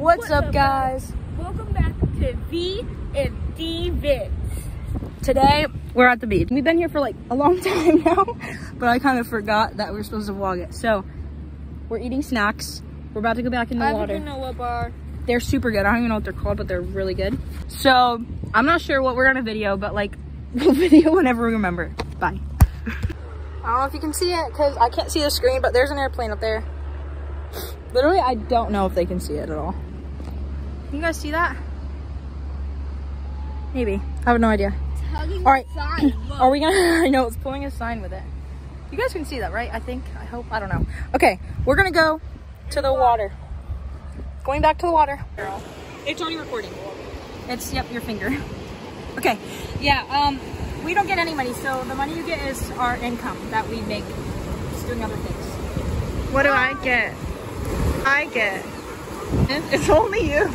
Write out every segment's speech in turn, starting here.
What's up, guys? Welcome back to V and D Vids. Today, we're at the beach. We've been here for like a long time now, but I kind of forgot that we were supposed to vlog it. So, we're eating snacks. We're about to go back in the water. I have a granola bar. They're super good. I don't even know what they're called, but they're really good. So, I'm not sure what we're gonna video, but like, we'll video whenever we remember. Bye. I don't know if you can see it, because I can't see the screen, but there's an airplane up there. Literally, I don't know if they can see it at all. Can you guys see that? Maybe. I have no idea. All right. Are we gonna? I know it's pulling a sign with it. You guys can see that, right? I think. I hope. I don't know. Okay, we're gonna go to the water. Going back to the water. It's already recording. It's your finger. Okay. Yeah. We don't get any money, so the money you get is our income that we make just doing other things. What do I get? It's only you.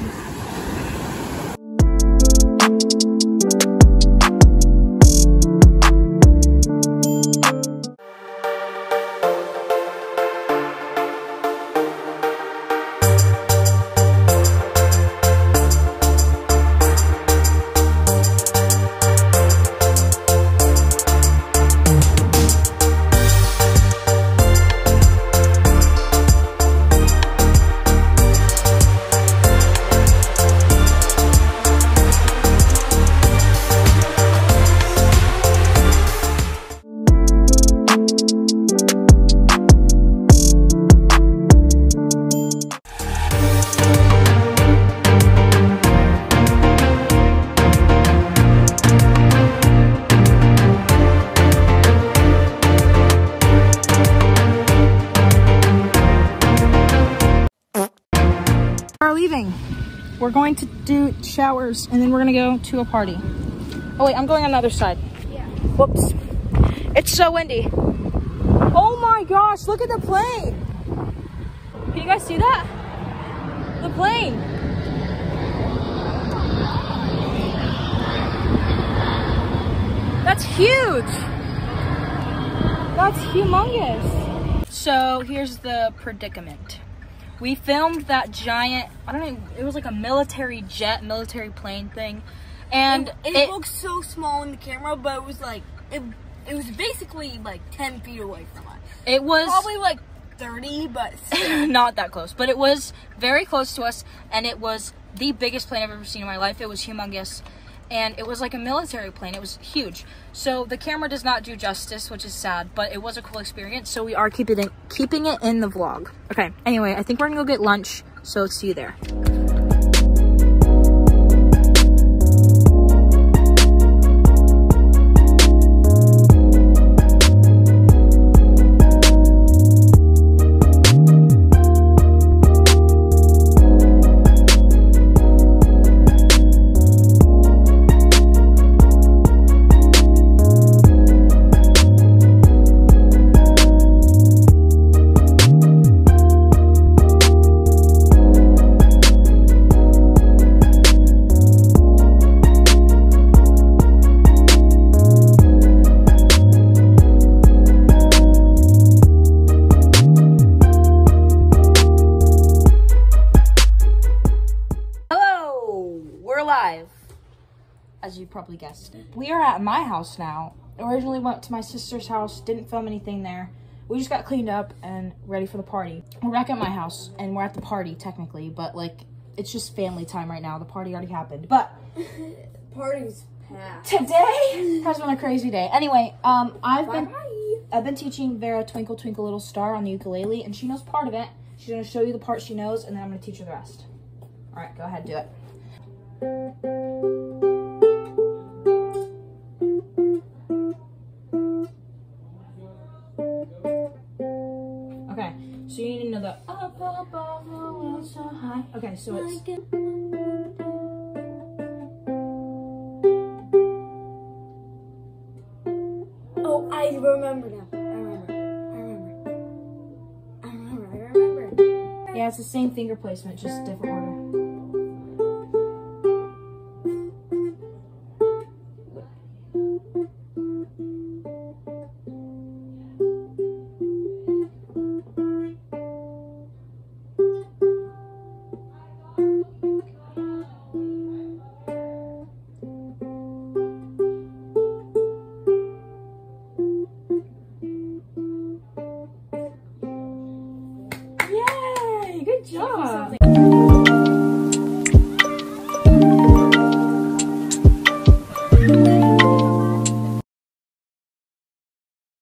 Leaving. We're going to do showers and then we're gonna go to a party. Oh wait, I'm going on the other side. Yeah. Whoops. It's so windy. Oh my gosh, look at the plane. Can you guys see that? The plane. That's huge. That's humongous. So here's the predicament. We filmed that giant, I don't know, it was like a military plane thing. And it looked so small in the camera, but it was like, it was basically like 10 feet away from us. It was probably like 30, but not that close. But it was very close to us, and it was the biggest plane I've ever seen in my life. It was humongous. And it was like a military plane. It was huge. So the camera does not do justice, which is sad, but it was a cool experience. So we are keeping it in the vlog. Okay, anyway, I think we're gonna go get lunch. So see you there. As you probably guessed. We are at my house now. Originally went to my sister's house, didn't film anything there. We just got cleaned up and ready for the party. We're back at my house and we're at the party technically, but like it's just family time right now. The party already happened. But party's past. Today has been a crazy day. Anyway, I've been teaching Vera Twinkle Twinkle Little Star on the ukulele and she knows part of it. She's gonna show you the part she knows and then I'm gonna teach her the rest. All right, go ahead, do it. Okay, so you need to know the up above the world so high. Okay, so it's oh, I remember now. I remember. Yeah, it's the same finger placement, just different order. Yay! Good job.